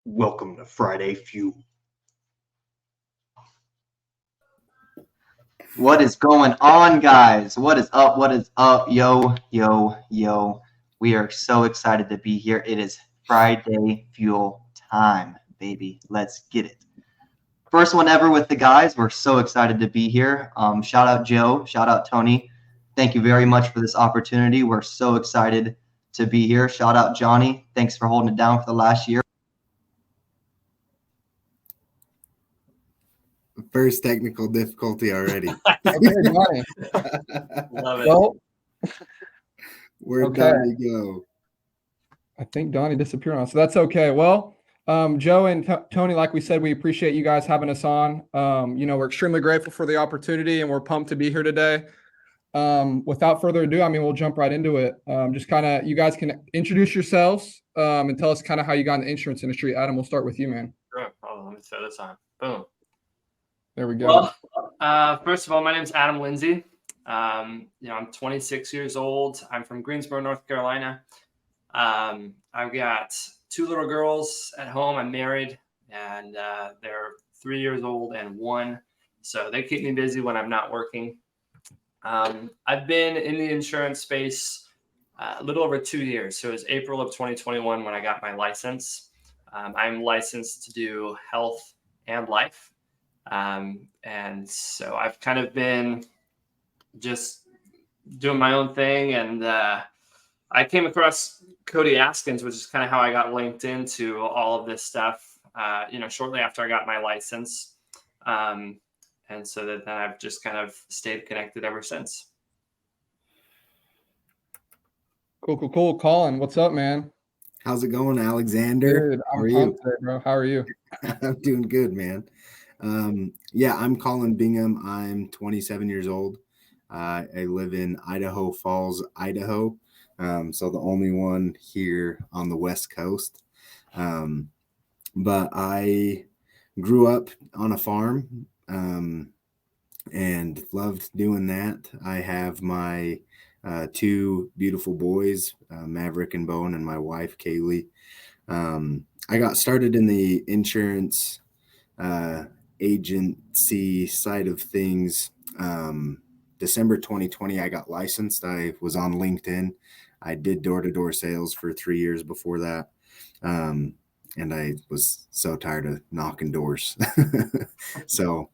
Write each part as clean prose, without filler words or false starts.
Welcome to Friday Fuel. What is going on, guys? What is up? What is up? Yo, yo, yo. We are so excited to be here. It is Friday Fuel time, baby. Let's get it. First one ever with the guys. We're so excited to be here. Shout out Joe. Shout out Tony. Thank you very much for this opportunity. We're so excited to be here. Shout out Johnny. Thanks for holding it down for the last year. First technical difficulty already. Okay, Donnie. Love it. Well, Where'd Okay. Donnie go? I think Donnie disappeared on us, so that's okay. Well, Joe and Tony, like we said, we appreciate you guys having us on. We're extremely grateful for the opportunity, and we're pumped to be here today. Without further ado, we'll jump right into it. Just kind of, you guys can introduce yourselves and tell us kind of how you got in the insurance industry. Adam, we'll start with you, man. Sure. Hold on, let me throw this on. Boom. There we go. Well, first of all, my name's Adam Lindsay. I'm 26 years old. I'm from Greensboro, North Carolina. I've got 2 little girls at home. I'm married, and they're 3 years old and 1. So they keep me busy when I'm not working. I've been in the insurance space a little over 2 years. So it was April of 2021 when I got my license. I'm licensed to do health and life. And so I've kind of been just doing my own thing. And I came across Cody Askins, which is kind of how I got linked into all of this stuff, shortly after I got my license. And so then I've just kind of stayed connected ever since. Cool. Collin, what's up, man? How's it going, Alexander? Good. How I'm are you? pumped today, bro. How are you? I'm doing good, man. I'm Collin Bingham. I'm 27 years old. I live in Idaho Falls, Idaho. So the only one here on the West Coast. But I grew up on a farm and loved doing that. I have my 2 beautiful boys, Maverick and Bowen, and my wife, Kaylee. I got started in the insurance agency side of things. December 2020, I got licensed. I was on LinkedIn. I did door-to-door sales for 3 years before that. And I was so tired of knocking doors. So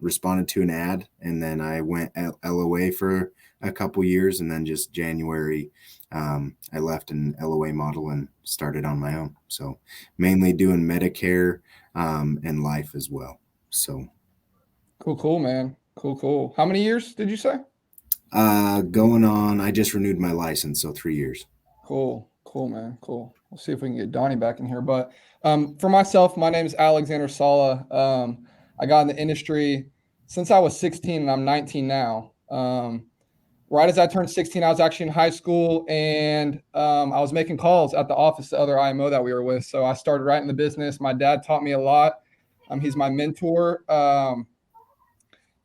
responded to an ad, and then I went LOA for a couple years, and then just January, I left an LOA model and started on my own. So mainly doing Medicare and life as well. So Cool, man. Cool. How many years did you say? going on, I just renewed my license, so 3 years. Cool, man. Cool. We'll see if we can get Donnie back in here. But for myself, my name is Alexander Saleh. I got in the industry since I was 16, and I'm 19 now. Right as I turned 16, I was actually in high school, and I was making calls at the office, the other IMO that we were with. So I started right in the business. My dad taught me a lot. He's my mentor.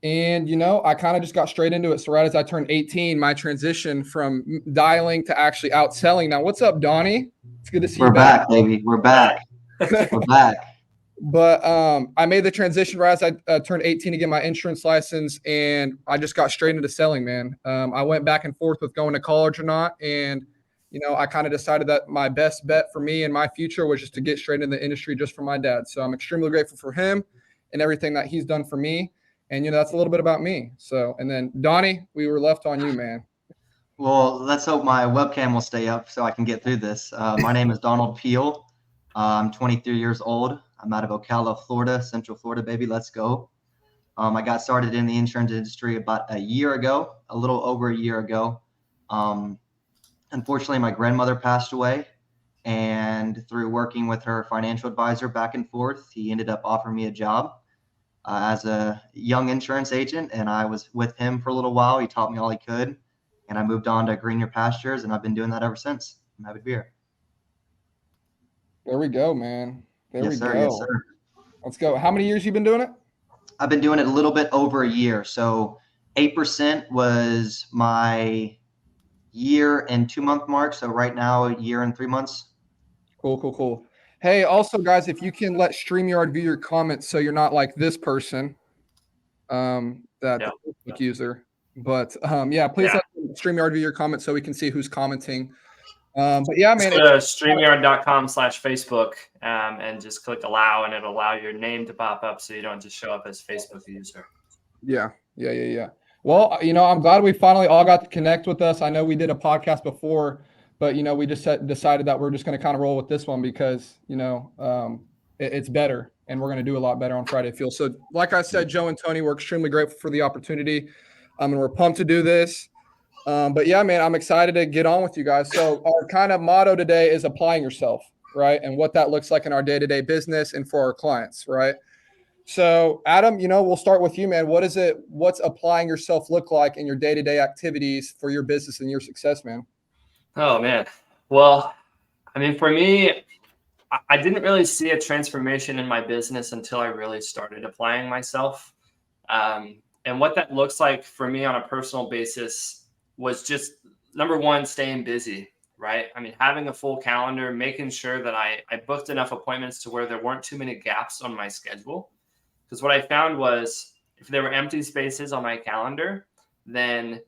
And, I kind of just got straight into it. So right as I turned 18, my transition from dialing to actually outselling. Now, what's up, Donnie? It's good to see you back. We're back, baby. We're back. We're back. But I made the transition right as I turned 18 to get my insurance license, and I just got straight into selling, man. I went back and forth with going to college or not, and I kind of decided that my best bet for me and my future was just to get straight into the industry just for my dad. So I'm extremely grateful for him and everything that he's done for me, and that's a little bit about me. So, and then Donnie, we were left on you, man. Well, let's hope my webcam will stay up so I can get through this. My name is Donald Piel. I'm 23 years old. I'm out of Ocala, Florida, Central Florida, baby. Let's go. I got started in the insurance industry about a year ago, a little over a year ago. Unfortunately, my grandmother passed away, and through working with her financial advisor back and forth, he ended up offering me a job as a young insurance agent, and I was with him for a little while. He taught me all he could, and I moved on to greener pastures, and I've been doing that ever since. I'm happy to be here. There we go, man. Yes, sir. Let's go. How many years you been doing it? I've been doing it a little bit over a year. So 8% was my year and 2 month mark. So right now, a year and 3 months. Cool. Hey, also guys, if you can let StreamYard view your comments so you're not like this person, that Yeah. Facebook user. But yeah, please Yeah. let StreamYard view your comments so we can see who's commenting. But yeah, Just man, go to StreamYard.com/Facebook and just click allow, and it'll allow your name to pop up so you don't just show up as Facebook user. yeah. Well, I'm glad we finally all got to connect with us. I know we did a podcast before, but we just decided that we're just going to kind of roll with this one because it's better, and we're going to do a lot better on Friday Fuel. So, like I said, Joe and Tony, we're extremely grateful for the opportunity, and we're pumped to do this. But yeah, man, I'm excited to get on with you guys. So our kind of motto today is applying yourself, right? And what that looks like in our day-to-day business and for our clients, right? So Adam, we'll start with you, man. What's applying yourself look like in your day-to-day activities for your business and your success, man? Oh man. Well, I mean, for me, I didn't really see a transformation in my business until I really started applying myself. And what that looks like for me on a personal basis was just number one, staying busy, right? I mean, having a full calendar, making sure that I booked enough appointments to where there weren't too many gaps on my schedule. Because what I found was if there were empty spaces on my calendar, then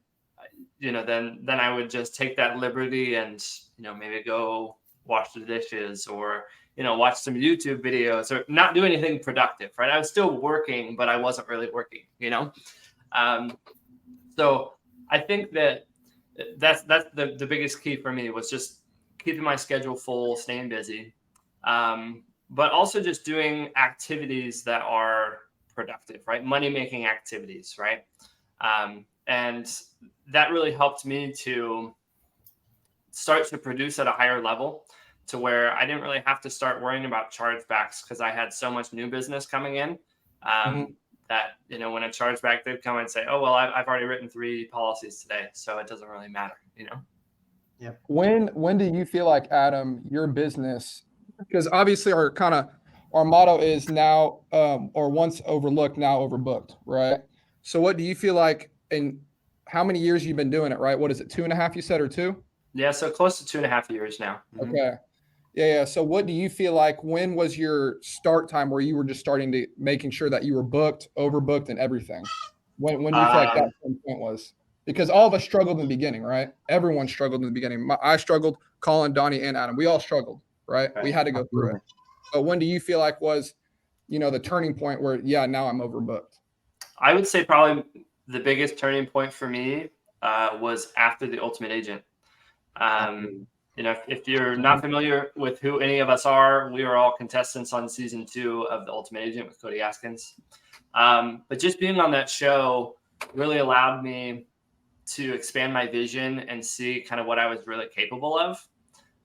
then I would just take that liberty and maybe go wash the dishes or watch some YouTube videos or not do anything productive, right? I was still working, but I wasn't really working, So I think that's the biggest key for me was just keeping my schedule full, staying busy, but also just doing activities that are productive, right? Money-making activities, right? And that really helped me to start to produce at a higher level to where I didn't really have to start worrying about chargebacks because I had so much new business coming in that, when a chargeback did come and say, oh, well, I've already written 3 policies today, so it doesn't really matter, Yeah. When do you feel like, Adam, your business, because obviously our motto is now, or once overlooked, now overbooked, right? So what do you feel like, and how many years you've been doing it, right? What is it, 2.5 you said, or 2? Yeah, so close to 2.5 years now. Mm-hmm. Okay. Yeah. So what do you feel like, when was your start time where you were just starting to making sure that you were booked, overbooked, and everything? When do you feel like that point was? Because all of us struggled in the beginning, right? Everyone struggled in the beginning. I struggled, Collin, Donnie, and Adam. We all struggled, right? We had to go through it. But when do you feel like was, the turning point where, now I'm overbooked? I would say probably the biggest turning point for me was after the Ultimate Agent. If you're not familiar with who any of us are, we are all contestants on season 2 of the Ultimate Agent with Cody Askins. But just being on that show really allowed me to expand my vision and see kind of what I was really capable of.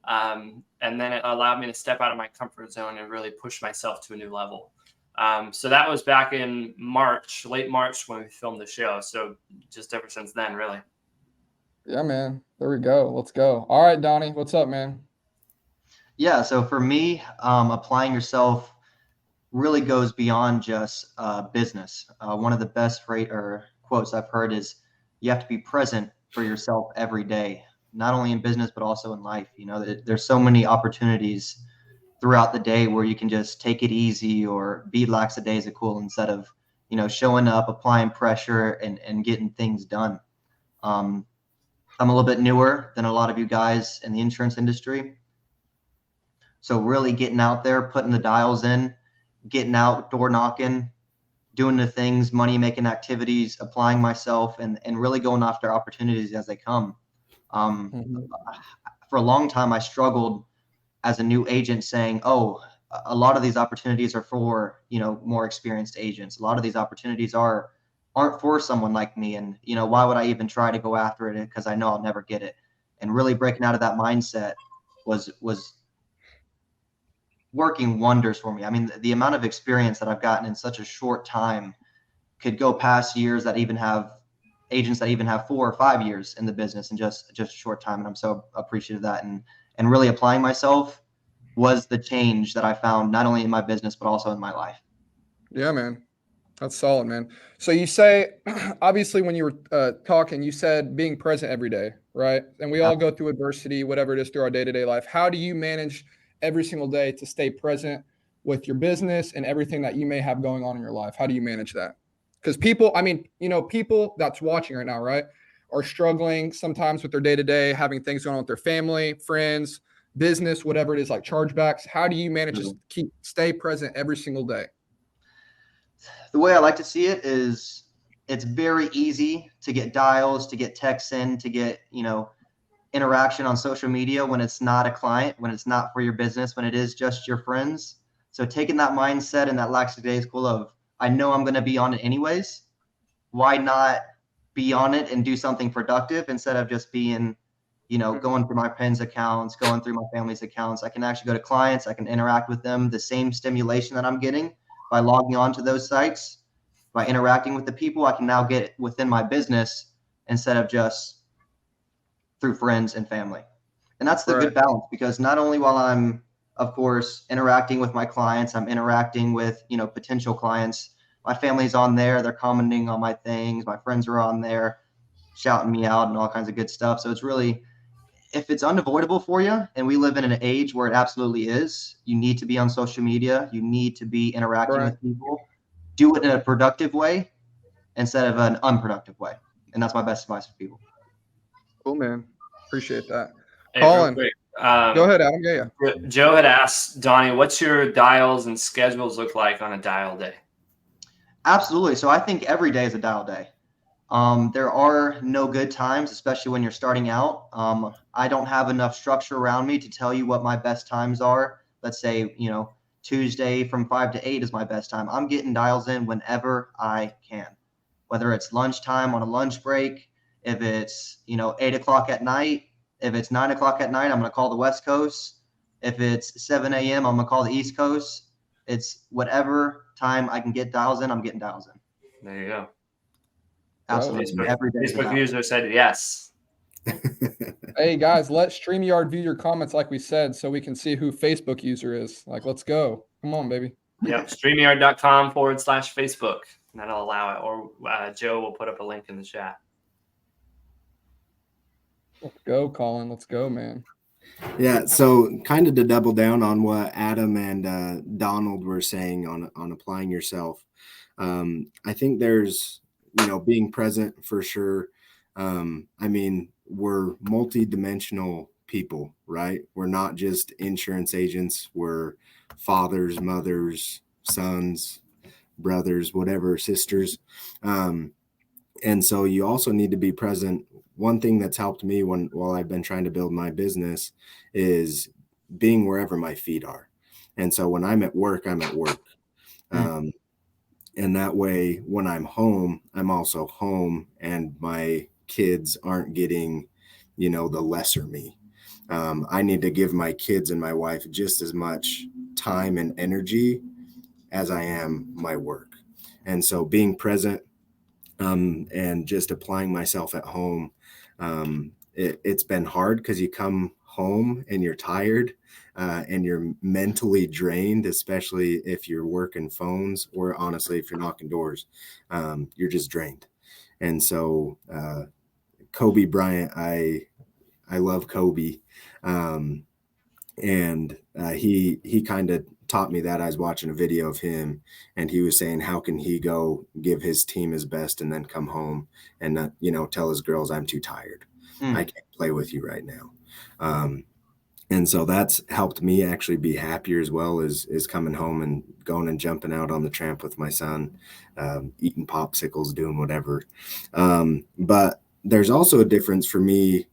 And then it allowed me to step out of my comfort zone and really push myself to a new level. So that was back in March, late March, when we filmed the show. So just ever since then, really. Yeah, man. There we go. Let's go. All right, Donnie, what's up, man? Yeah. So for me, applying yourself really goes beyond just business. One of the best quotes I've heard is, you have to be present for yourself every day, not only in business, but also in life. There's so many opportunities throughout the day where you can just take it easy or be lackadaisical instead of, showing up, applying pressure and getting things done. I'm a little bit newer than a lot of you guys in the insurance industry. So really getting out there, putting the dials in, getting out, door knocking, doing the things, money making activities, applying myself, and really going after opportunities as they come. For a long time, I struggled as a new agent saying, oh, a lot of these opportunities are for, more experienced agents. A lot of these opportunities aren't for someone like me. And, why would I even try to go after it? Because I know I'll never get it. And really breaking out of that mindset was working wonders for me. I mean, the amount of experience that I've gotten in such a short time could go past years that even have agents that even have 4 or 5 years in the business in just a short time. And I'm so appreciative of that. And really applying myself was the change that I found, not only in my business, but also in my life. Yeah, man. That's solid, man. So you say, obviously, when you were talking, you said being present every day, right? And we all go through adversity, whatever it is, through our day-to-day life. How do you manage every single day to stay present with your business and everything that you may have going on in your life? How do you manage that? Because people, I mean, people that's watching right now, right, are struggling sometimes with their day-to-day, having things going on with their family, friends, business, whatever it is, like chargebacks. How do you manage to stay present every single day? The way I like to see it is it's very easy to get dials, to get texts in, to get, interaction on social media when it's not a client, when it's not for your business, when it is just your friends. So taking that mindset and that lackadaisical of, I know I'm going to be on it anyways. Why not be on it and do something productive instead of just being, going through my friends' accounts, going through my family's accounts. I can actually go to clients. I can interact with them. The same stimulation that I'm getting by logging on to those sites, by interacting with the people, I can now get within my business instead of just through friends and family. And that's the good balance, because not only while I'm, of course, interacting with my clients, I'm interacting with, potential clients. My family's on there. They're commenting on my things. My friends are on there shouting me out and all kinds of good stuff. So it's really, if it's unavoidable for you, and we live in an age where it absolutely is, you need to be on social media. You need to be interacting with people. Do it in a productive way instead of an unproductive way. And that's my best advice for people. Cool, man. Appreciate that. Hey, Collin, real quick, go ahead, Adam. Yeah. Joe had asked Donnie, what's your dials and schedules look like on a dial day? Absolutely. So I think every day is a dial day. There are no good times, especially when you're starting out. I don't have enough structure around me to tell you what my best times are. Let's say, Tuesday from 5 to 8 is my best time. I'm getting dials in whenever I can, whether it's lunchtime on a lunch break, if it's, 8 o'clock at night, if it's 9 o'clock at night, I'm going to call the West Coast. If it's 7 a.m., I'm going to call the East Coast. It's whatever time I can get dials in, I'm getting dials in. There you go. Absolutely. Every day. Facebook user said yes. Hey guys, let StreamYard view your comments like we said, so we can see who Facebook user is. Like, let's go. Come on, baby. Yep. StreamYard.com/Facebook. That'll allow it. Or Joe will put up a link in the chat. Let's go, Collin. Let's go, man. Yeah, so kind of to double down on what Adam and Donald were saying on applying yourself, I think there's, being present for sure. I mean, we're multi-dimensional people, right? We're not just insurance agents. We're fathers, mothers, sons, brothers, whatever, sisters. And so you also need to be present. One thing that's helped me while I've been trying to build my business is being wherever my feet are. And so when I'm at work, I'm at work. And that way, when I'm home, I'm also home, and my kids aren't getting, the lesser me. I need to give my kids and my wife just as much time and energy as I am my work. And so being present, and just applying myself at home, it's been hard because you come home and you're tired, and you're mentally drained, especially if you're working phones, or honestly, if you're knocking doors, you're just drained. And so Kobe Bryant, I love Kobe. And he kind of taught me that. I was watching a video of him, and he was saying, how can he go give his team his best and then come home and not, tell his girls, I'm too tired. I can't play with you right now. And so that's helped me actually be happier as well, as coming home and going and jumping out on the tramp with my son, eating popsicles, doing whatever. But there's also a difference for me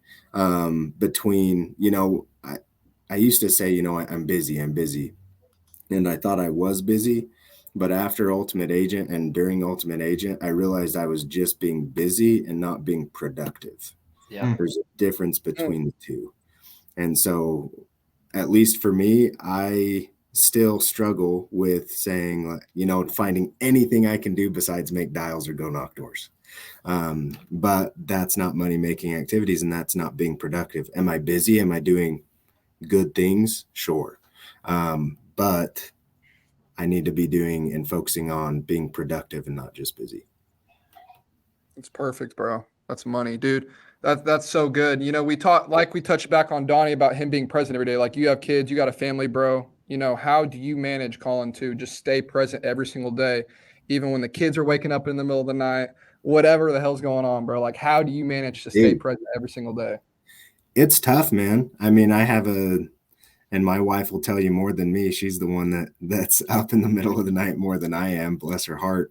between, I used to say, I'm busy. And I thought I was busy. But after Ultimate Agent and during Ultimate Agent, I realized I was just being busy and not being productive. Yeah. There's a difference between the two. And so, at least for me, I still struggle with saying, finding anything I can do besides make dials or go knock doors. But that's not money-making activities, and that's not being productive. Am I busy? Am I doing good things? Sure. But I need to be doing and focusing on being productive and not just busy. It's perfect, bro. That's money, dude. That's so good. You know, we touched back on Donnie about him being present every day. Like, you have kids, you got a family, bro. You know, how do you manage, Colin, to just stay present every single day, even when the kids are waking up in the middle of the night, whatever the hell's going on, bro? Like, how do you manage to stay Dude, present every single day? it's tough, man. I mean, and my wife will tell you more than me. She's the one that's up in the middle of the night more than I am, bless her heart.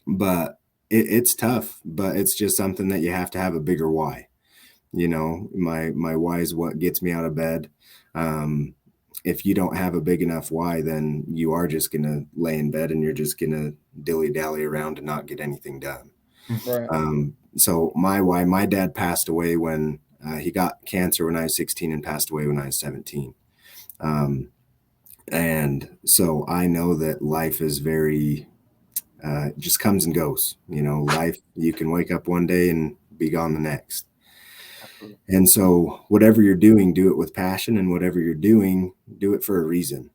But it's tough, but it's just something that you have to have a bigger why. You know, my why is what gets me out of bed. If you don't have a big enough why, then you are just going to lay in bed and you're just going to dilly-dally around and not get anything done. Right. So my why, my dad passed away when he got cancer when I was 16 and passed away when I was 17. And so I know that life is very, just comes and goes. You know, life, you can wake up one day and be gone the next. Absolutely. And so whatever you're doing, do it with passion, and whatever you're doing, do it for a reason.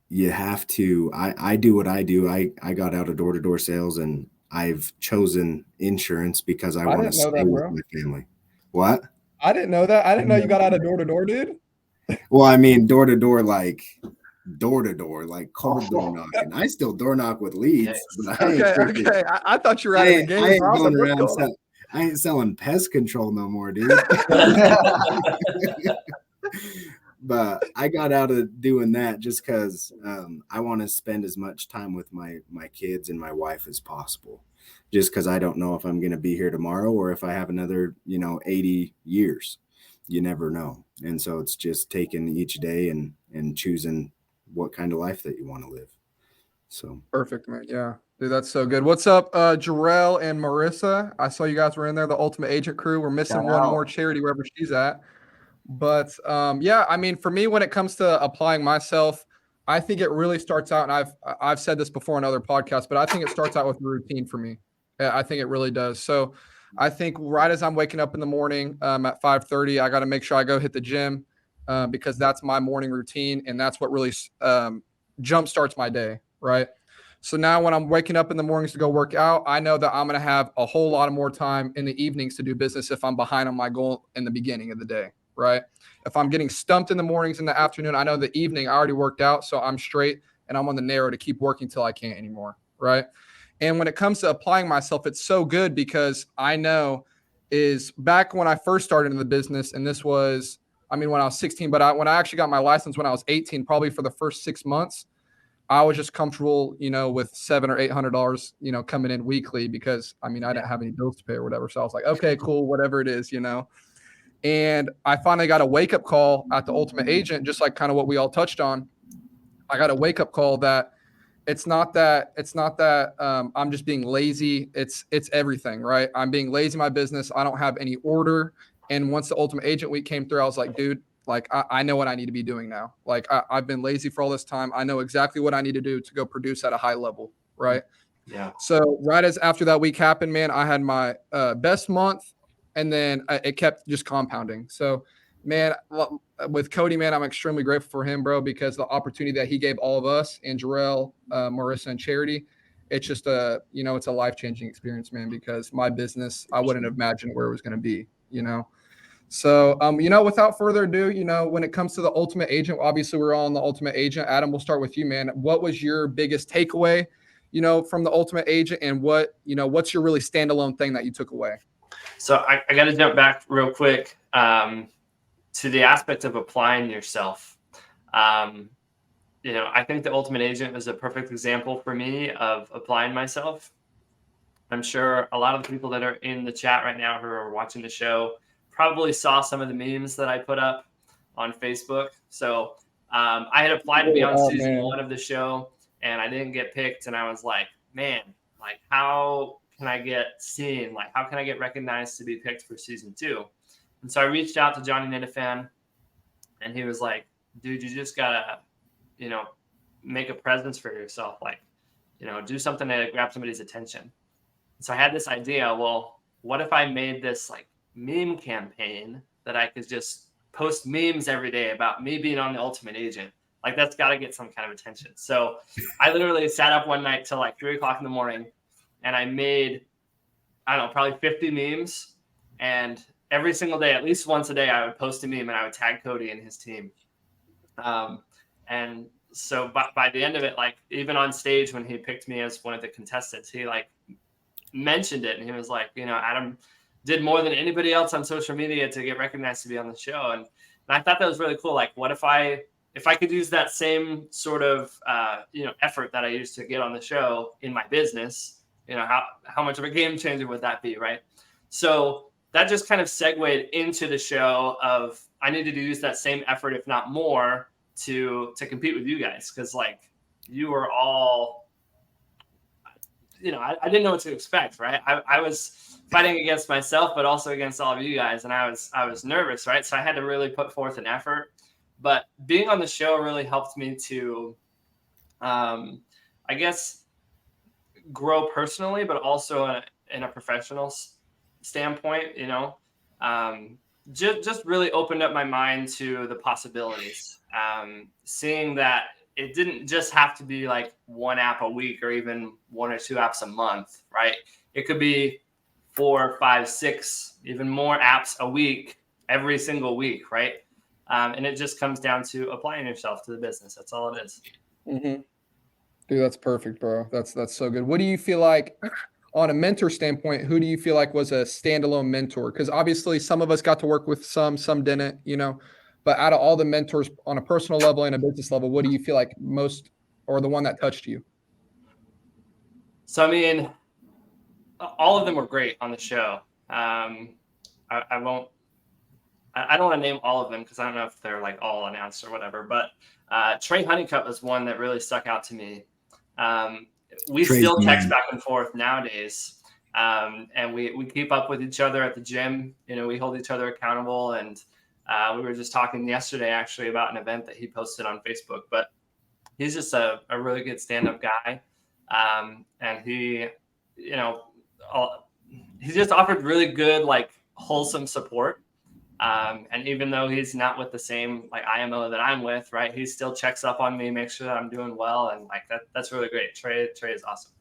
You have to, I do what I do. I got out of door-to-door sales, and I've chosen insurance because I want to didn't know stay that, with bro. my family. What? I didn't know that. I didn't know you got out of door to door, dude. Well, I mean, door-to-door, like cold door knocking. I still door knock with leads, Yes. but I ain't freaking, Okay. I thought you were out of the game. I ain't Bro. I was like, going what's around going on? I ain't selling pest control no more, dude. But I got out of doing that just because I want to spend as much time with my kids and my wife as possible. Just because I don't know if I'm going to be here tomorrow or if I have another, 80 years. You never know. And so it's just taking each day and choosing what kind of life that you want to live. So Perfect, man. Yeah. Dude, that's so good. What's up, Jarrell and Marissa? I saw you guys were in there, the Ultimate Agent crew. We're missing Shout one out. more charity wherever she's at. But yeah, I mean, for me, when it comes to applying myself, I think it really starts out, and I've said this before in other podcasts, but I think it starts out with a routine for me. I think it really does. So I think right as I'm waking up in the morning at 5:30, I got to make sure I go hit the gym because that's my morning routine, and that's what really jump starts my day, right? So now when I'm waking up in the mornings to go work out, I know that I'm going to have a whole lot of more time in the evenings to do business if I'm behind on my goal in the beginning of the day, right? If I'm getting stumped in the mornings and the afternoon, I know the evening I already worked out, so I'm straight and I'm on the narrow to keep working till I can't anymore, right? And when it comes to applying myself, it's so good because I know is back when I first started in the business, and this was, I mean, when I was 16, but when I actually got my license when I was 18, probably for the first 6 months, I was just comfortable, with $700 or $800, coming in weekly because I mean, I didn't have any bills to pay or whatever. So I was like, okay, cool, whatever it is. And I finally got a wake up call at the Ultimate Agent, just like kind of what we all touched on. I got a wake up call that it's not that I'm just being lazy. It's everything, right? I'm being lazy in my business. I don't have any order. And once the Ultimate Agent week came through, I was like, dude, like I know what I need to be doing now. Like I've been lazy for all this time. I know exactly what I need to do to go produce at a high level, right? Yeah. So right as after that week happened, man, I had my best month, and then it kept just compounding. So, man, with Cody, man, I'm extremely grateful for him, bro, because the opportunity that he gave all of us and Jarrell, Marissa, and Charity, it's just it's a life-changing experience, man, because my business, I wouldn't have imagined where it was going to be. So, without further ado, when it comes to the Ultimate Agent, obviously we're all on the Ultimate Agent. Adam, we'll start with you, man. What was your biggest takeaway, from the Ultimate Agent, and what's your really standalone thing that you took away? So I got to jump back real quick to the aspect of applying yourself. I think the Ultimate Agent is a perfect example for me of applying myself. I'm sure a lot of the people that are in the chat right now who are watching the show probably saw some of the memes that I put up on Facebook. So I had applied to be on season 1 of the show, and I didn't get picked. And I was like, man, like, how can I get seen? Like, how can I get recognized to be picked for season 2? And so I reached out to Johnny Nitafan, and he was like, dude, you just gotta, make a presence for yourself. Like, do something to grab somebody's attention. So I had this idea, well, what if I made this like meme campaign that I could just post memes every day about me being on the Ultimate Agent? Like, that's got to get some kind of attention. So I literally sat up one night till like 3 o'clock in the morning, and I made I don't know, probably 50 memes. And every single day, at least once a day, I would post a meme and I would tag Cody and his team. And so by the end of it, like even on stage when he picked me as one of the contestants, he like mentioned it and he was like, Adam did more than anybody else on social media to get recognized to be on the show. And I thought that was really cool. Like, what if I could use that same sort of effort that I used to get on the show in my business, how much of a game changer would that be, right? So that just kind of segued into the show of I needed to use that same effort, if not more, to compete with you guys, because like you were all, I didn't know what to expect, right? I was fighting against myself, but also against all of you guys, and I was nervous, right? So I had to really put forth an effort. But being on the show really helped me to, I guess, grow personally, but also in a professional standpoint, just really opened up my mind to the possibilities. Seeing that it didn't just have to be like one app a week or even 1 or 2 apps a month, right? It could be 4, 5, 6, even more apps a week, every single week, right? And it just comes down to applying yourself to the business. That's all it is. Mm-hmm. Dude, that's perfect, bro. That's so good. What do you feel like on a mentor standpoint? Who do you feel like was a standalone mentor? Because obviously some of us got to work with some didn't, but out of all the mentors on a personal level and a business level, what do you feel like most, or the one that touched you? So, I mean, all of them were great on the show. I don't want to name all of them because I don't know if they're like all announced or whatever, but Trey Honeycutt was one that really stuck out to me. We still text back and forth nowadays, and we keep up with each other at the gym. We hold each other accountable, and we were just talking yesterday actually about an event that he posted on Facebook. But he's just a really good stand-up guy, and he just offered really good, like, wholesome support. And even though he's not with the same like IMO that I'm with, right, he still checks up on me, makes sure that I'm doing well, and like that's really great. Trey is awesome.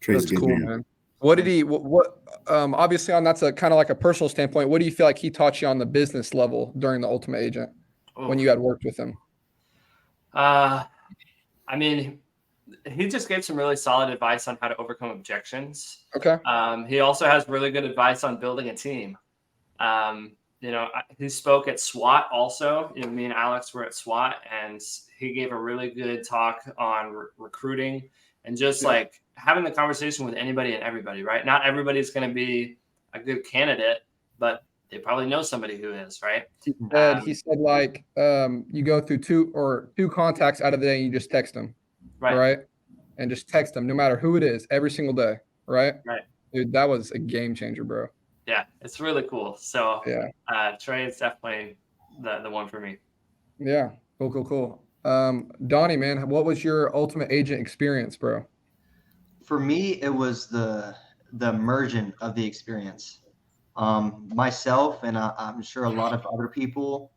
Trey's good, cool, man. What did he? What? Obviously, on that's a kind of like a personal standpoint. What do you feel like he taught you on the business level during the Ultimate Agent when you had worked with him? I mean, he just gave some really solid advice on how to overcome objections. Okay. He also has really good advice on building a team. He spoke at SWAT also. Me and Alex were at SWAT, and he gave a really good talk on recruiting and just like having the conversation with anybody and everybody, right? Not everybody's going to be a good candidate, but they probably know somebody who is, right? He said like you go through two contacts out of the day and you just text them, right? And just text them no matter who it is every single day, right? Right. Dude, that was a game changer, bro. Yeah, it's really cool. So yeah, Trey is definitely the one for me. Yeah, cool. Donnie, man, what was your Ultimate Agent experience, bro? For me, it was the immersion of the experience. Myself and I'm sure a lot of other people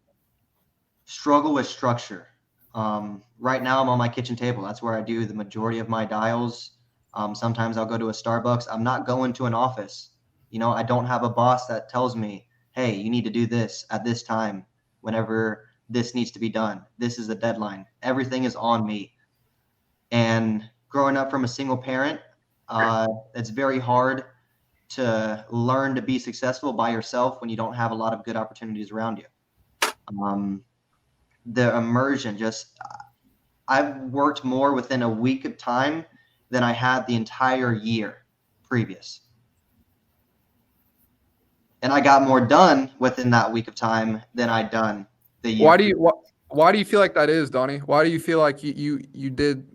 struggle with structure. Right now, I'm on my kitchen table. That's where I do the majority of my dials. Sometimes I'll go to a Starbucks. I'm not going to an office. I don't have a boss that tells me, hey, you need to do this at this time whenever this needs to be done. This is the deadline. Everything is on me. And growing up from a single parent, it's very hard to learn to be successful by yourself when you don't have a lot of good opportunities around you. The immersion, I've worked more within a week of time than I had the entire year previous. And I got more done within that week of time than I'd done the year. Why do you feel like that is, Donnie? Why do you feel like you did,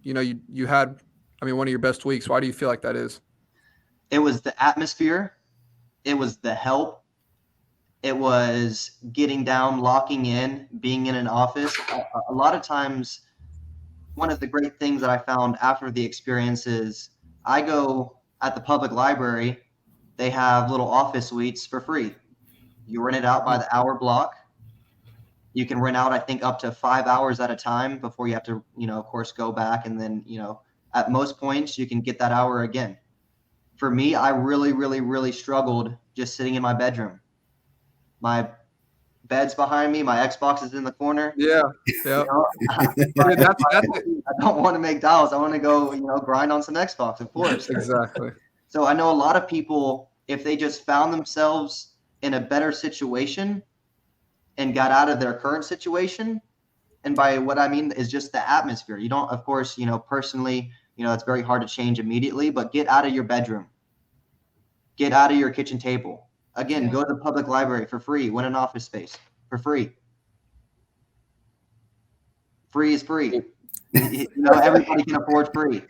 you had, one of your best weeks? Why do you feel like that is? It was the atmosphere. It was the help. It was getting down, locking in, being in an office. A lot of times, one of the great things that I found after the experience is I go at the public library. They have little office suites for free. You rent it out by the hour block. You can rent out, I think, up to 5 hours at a time before you have to, of course, go back. And then, at most points, you can get that hour again. for me, I really, really, really struggled just sitting in my bedroom. My bed's behind me. My Xbox is in the corner. Yeah. You know, Dude, that's it. I don't want to make dials. I want to go, grind on some Xbox, of course. Exactly. So I know a lot of people, if they just found themselves in a better situation and got out of their current situation, and by what I mean is just the atmosphere. You don't, of course, personally, it's very hard to change immediately, but get out of your bedroom. Get out of your kitchen table. Again, go to the public library for free. Win an office space for free. Free is free. Everybody can afford free.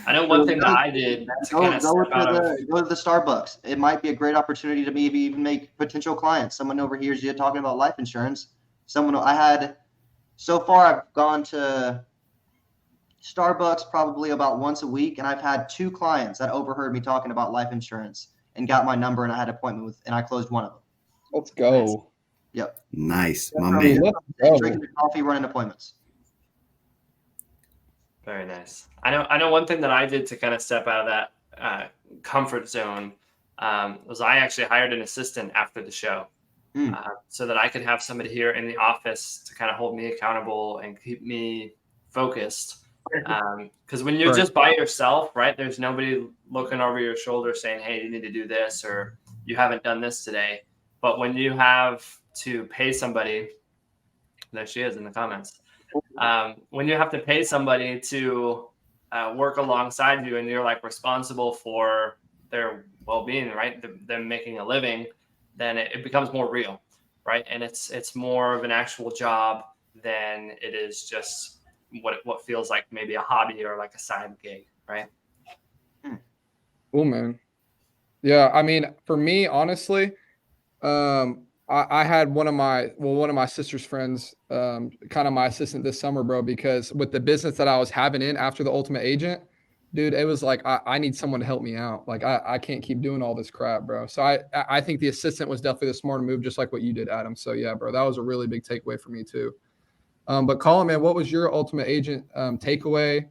I know one thing that I did to kind of go to the Starbucks. It might be a great opportunity to maybe even make potential clients. Someone overhears you talking about life insurance. So far I've gone to Starbucks probably about once a week, and I've had 2 clients that overheard me talking about life insurance and got my number, and I had an appointment and I closed one of them. Let's go. Yep. Nice, my man. Drinking coffee, running appointments. Very nice. I know one thing that I did to kind of step out of that comfort zone was I actually hired an assistant after the show so that I could have somebody here in the office to kind of hold me accountable and keep me focused. Because when you're just by yourself, right, there's nobody looking over your shoulder saying, hey, you need to do this, or you haven't done this today. But when you have to pay somebody, there she is in the comments. When you have to pay somebody to work alongside you and you're like responsible for their well-being, right? Them making a living, then it becomes more real, right? And it's more of an actual job than it is just what feels like maybe a hobby or like a side gig, right? Cool, man. Yeah, I mean, for me, honestly, I had one of my sister's friends, kind of my assistant this summer, bro, because with the business that I was having in after the Ultimate Agent, dude, it was like, I need someone to help me out. Like I can't keep doing all this crap, bro. So I think the assistant was definitely the smarter move, just like what you did, Adam. So yeah, bro, that was a really big takeaway for me too. But Collin, man, what was your Ultimate Agent takeaway,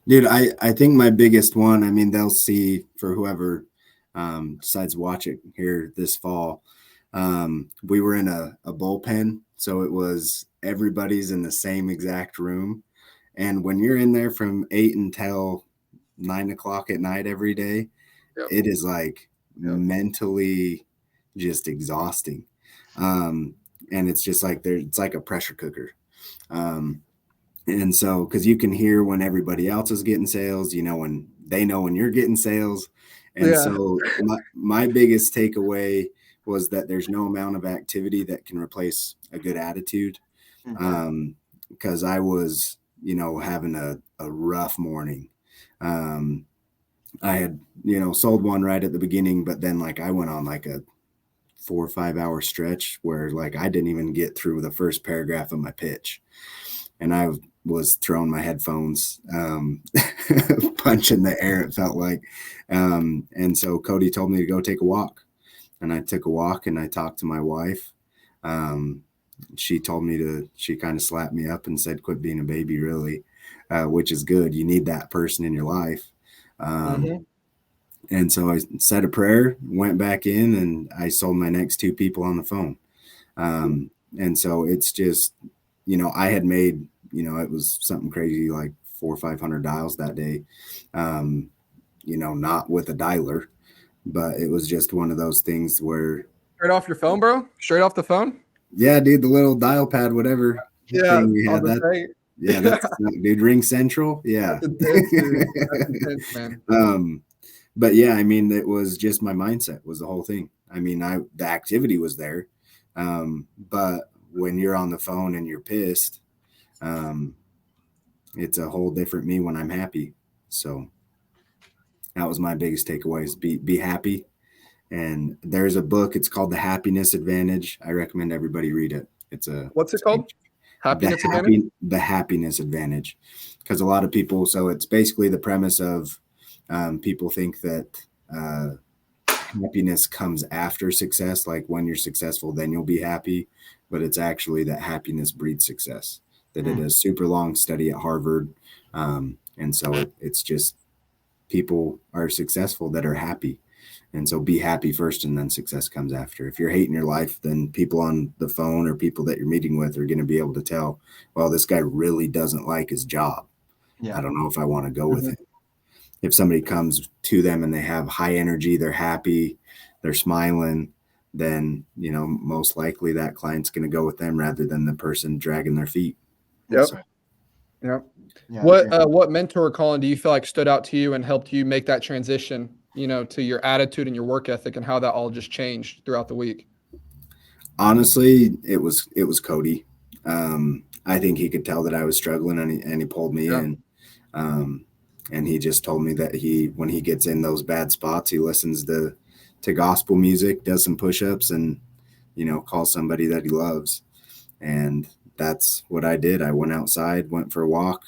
Dude, I think my biggest one, I mean, they'll see for whoever decides to watch it here this fall. We were in a bullpen, so it was everybody's in the same exact room. And when you're in there from 8 until 9 o'clock at night every day, it is like mentally just exhausting. And it's just like it's like a pressure cooker. And so, because you can hear when everybody else is getting sales, when they know when you're getting sales. And so my biggest takeaway was that there's no amount of activity that can replace a good attitude. Because I was, having a rough morning. I had, sold one right at the beginning, but then like I went on like a 4 or 5 hour stretch where like I didn't even get through the first paragraph of my pitch. And I was throwing my headphones, punching the air, it felt like. And so Cody told me to go take a walk. And I took a walk and I talked to my wife. She told me she kind of slapped me up and said, quit being a baby, really, which is good. You need that person in your life. And so I said a prayer, went back in, and I sold my next 2 people on the phone. And so it's just, I had made, it was something crazy, like 400 or 500 dials that day, not with a dialer, but it was just one of those things where. Straight off your phone, bro? Straight off the phone? Yeah, dude, the little dial pad, whatever. Yeah, we had that. Yeah, that's dude, Ring Central. Yeah. That's intense, man. But yeah, I mean, it was just my mindset was the whole thing. I mean, the activity was there. But when you're on the phone and you're pissed, it's a whole different me when I'm happy. So that was my biggest takeaway is be happy. And there's a book, it's called The Happiness Advantage. I recommend everybody read it. What's it called? Happiness Advantage? The Happiness Advantage. Because a lot of people, so it's basically the premise of people think that happiness comes after success. Like when you're successful, then you'll be happy. But it's actually that happiness breeds success. They did a super long study at Harvard. And so it's just people are successful that are happy. And so be happy first, and then success comes after. If you're hating your life, then people on the phone or people that you're meeting with are going to be able to tell, well, this guy really doesn't like his job. Yeah. I don't know if I want to go with him. If somebody comes to them and they have high energy, they're happy, they're smiling, then, you know, most likely that client's going to go with them rather than the person dragging their feet. Yep. So, Yep. Yeah. What mentor, Collin, do you feel like stood out to you and helped you make that transition, you know, to your attitude and your work ethic, and how that all just changed throughout the week? honestly, it was Cody. I think he could tell that I was struggling, and he pulled me in. And he just told me that when he gets in those bad spots, he listens to gospel music, does some push-ups, and, you know, calls somebody that he loves. And that's what I did. I went outside, went for a walk,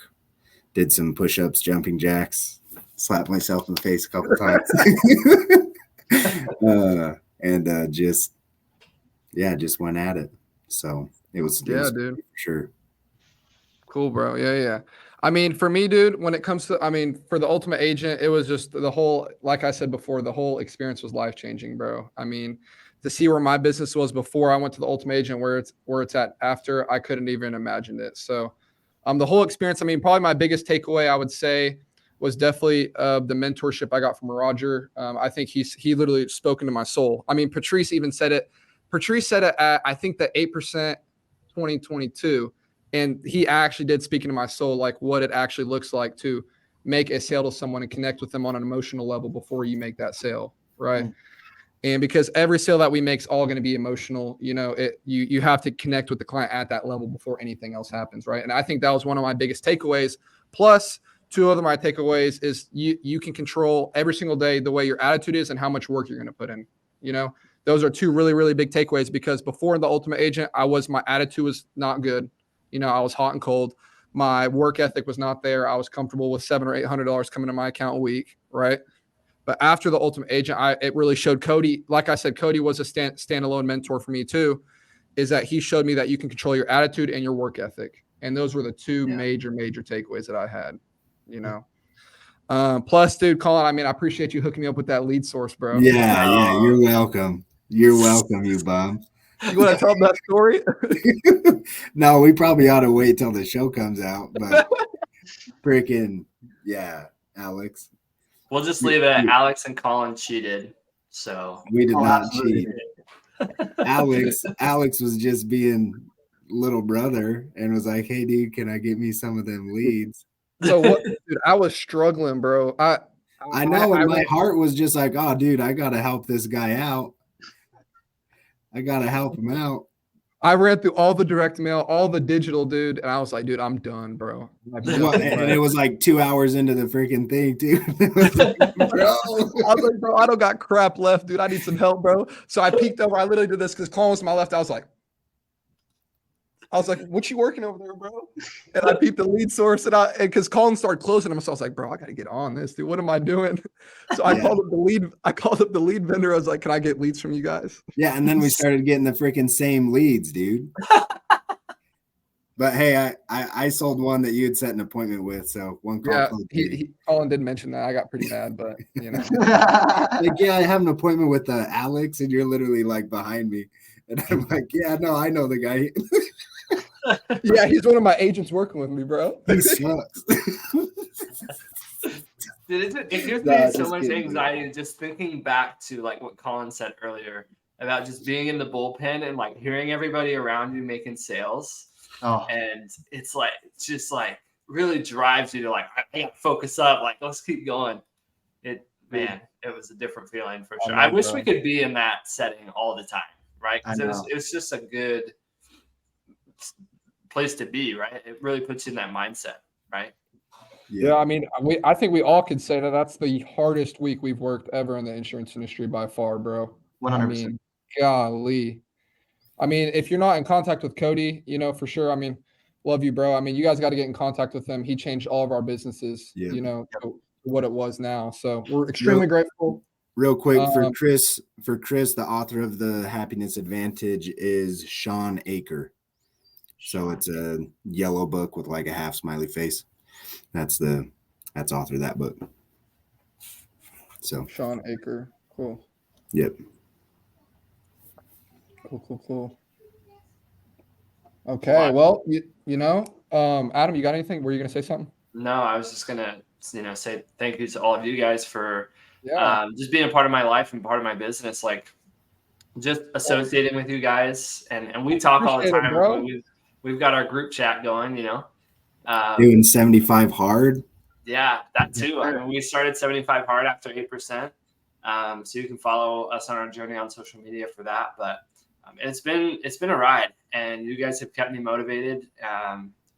did some push-ups, jumping jacks, slapped myself in the face a couple times. Just went at it. So it was dude, for sure. Cool, bro. Yeah. I mean, for me, dude, when it comes to, for the Ultimate Agent, it was just the whole, like I said before, the whole experience was life-changing, bro. I mean, to see where my business was before I went to the Ultimate Agent, where it's at after, I couldn't even imagine it. So, the whole experience, probably my biggest takeaway, I would say, was definitely the mentorship I got from Roger. I think he literally spoken to my soul. Patrice even said it. Patrice said it at, I think, the 8% 2022. And he actually did speak into my soul, like what it actually looks like to make a sale to someone and connect with them on an emotional level before you make that sale, right? Mm-hmm. And because every sale that we make is all going to be emotional, you know, you have to connect with the client at that level before anything else happens, right? And I think that was one of my biggest takeaways. Plus, two other my takeaways is you can control every single day the way your attitude is and how much work you're going to put in. You know, those are two really, really big takeaways, because before the Ultimate Agent, my attitude was not good. You know, I was hot and cold. My work ethic was not there. I was comfortable with $700 or $800 coming to my account a week, right? But after the Ultimate Agent, it really showed Cody. Like I said, Cody was a standalone mentor for me too. Is that he showed me that you can control your attitude and your work ethic, and those were the two major takeaways that I had. You know, plus, dude, Collin, I appreciate you hooking me up with that lead source, bro. Yeah, you're welcome. You're welcome, you bum. You want to tell that story? No, we probably ought to wait till the show comes out. But freaking, yeah, Alex. We'll just leave it. Alex and Collin cheated. So we did not cheat. Alex was just being little brother and was like, "Hey, dude, can I get me some of them leads?" So what, dude? I was struggling, bro. I know, and my heart was just like, "Oh, dude, I gotta help this guy out. I gotta help him out." I ran through all the direct mail, all the digital, dude, and I was like, "Dude, I'm done, bro." And it was like 2 hours into the freaking thing, too. Bro. I was like, "Bro, I don't got crap left, dude. I need some help, bro." So I peeked over. I literally did this because Collin was to my left. I was like, "What you working over there, bro?" And I peeped the lead source, and because Collin started closing him, so I was like, "Bro, I got to get on this, dude. What am I doing?" So I called up the lead. I called up the lead vendor. I was like, "Can I get leads from you guys?" Yeah, and then we started getting the freaking same leads, dude. But hey, I sold one that you had set an appointment with, so one call. Yeah, Collin did mention that. I got pretty mad, but you know, like, I have an appointment with Alex, and you're literally like behind me, and I'm like, "Yeah, no, I know the guy." Yeah, he's one of my agents working with me, bro. He sucks. Dude, it gives me so much anxiety just thinking back to like what Collin said earlier about just being in the bullpen and like hearing everybody around you making sales. Oh. And it's just really drives you to like, I gotta focus up, like let's keep going. It was a different feeling for sure. I wish we could be in that setting all the time, right? Because it was just a good place to be, right? It really puts you in that mindset, right? Yeah, I think we all could say that that's the hardest week we've worked ever in the insurance industry by far, bro. 100%. Golly. If you're not in contact with Cody, you know, for sure. Love you, bro. You guys got to get in contact with him. He changed all of our businesses, you know, to what it was now. So we're extremely grateful. Real quick, for Chris, the author of The Happiness Advantage is Sean Aker. So it's a yellow book with like a half smiley face. That's author of that book. So Sean Aker. Cool. yep. Cool. Okay. Well, Adam, you got anything? Were you going to say something? No, I was just gonna, say thank you to all of you guys for just being a part of my life and part of my business. Like, just associating with you guys, and we talk all the Appreciate it, time. bro. We've got our group chat going. Doing 75 hard. Yeah, that too. I mean, we started 75 hard after 8%. So you can follow us on our journey on social media for that. But it's been a ride, and you guys have kept me motivated.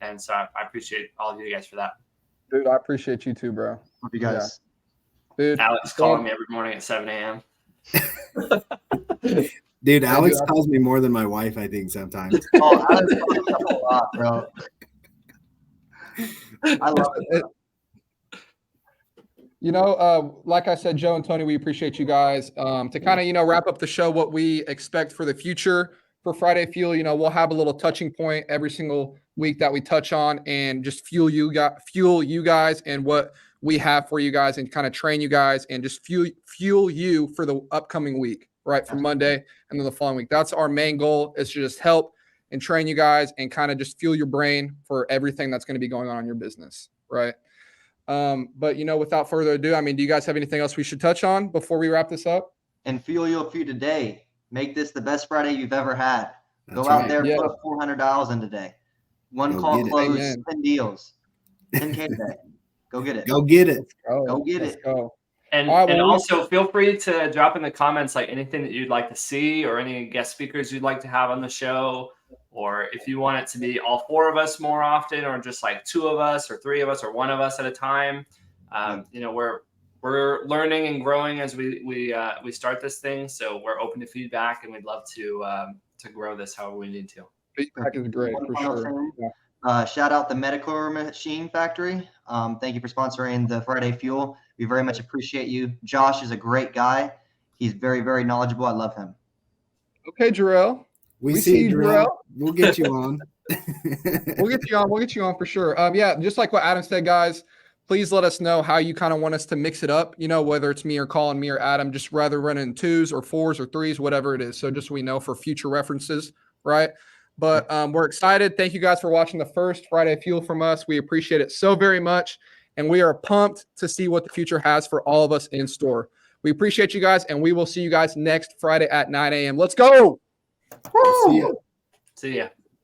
And so I appreciate all of you guys for that. Dude, I appreciate you too, bro. Hope you guys. Yeah. Dude, Alex calling me every morning at 7 a.m. Dude, Alex calls me more than my wife, I think, sometimes. Oh, Alex calls me a lot, bro. I love it. Like I said, Joe and Tony, we appreciate you guys. To kind of, wrap up the show, what we expect for the future for Friday Fuel, we'll have a little touching point every single week that we touch on and just fuel you guys and what we have for you guys and kind of train you guys and just fuel you for the upcoming week, right? For Monday and then the following week. That's our main goal, is to just help and train you guys and kind of just fuel your brain for everything that's going to be going on in your business, right? But without further ado, do you guys have anything else we should touch on before we wrap this up? And fuel your few today. Make this the best Friday you've ever had. That's Go out right. there, Yeah. put $400 in today. One Go call get it. close, Amen. 10 deals. 10K today. Go get it. Go get it. Go get Let's it. go. And, All right, and well, also feel free to drop in the comments like anything that you'd like to see or any guest speakers you'd like to have on the show, or if you want it to be all four of us more often, or just like two of us or three of us or one of us at a time. We're learning and growing as we start this thing, so we're open to feedback, and we'd love to grow this however we need to. Feedback is great One for final sure. thing. Yeah. Shout out the Medical Machine Factory. Thank you for sponsoring the Friday Fuel. We very much appreciate you. Josh is a great guy. He's very, very knowledgeable. I love him. Okay, Jarrell. We see you, Jarrell. We'll get you on. We'll get you on. We'll get you on for sure. Just like what Adam said, guys, please let us know how you kind of want us to mix it up, whether it's me or Collin, me or Adam, just rather run in 2s or 4s or 3s, whatever it is. So just so we know for future references, right? But we're excited. Thank you guys for watching the first Friday Fuel from us. We appreciate it so very much. And we are pumped to see what the future has for all of us in store. We appreciate you guys, and we will see you guys next Friday at 9 a.m. Let's go. See ya. See ya.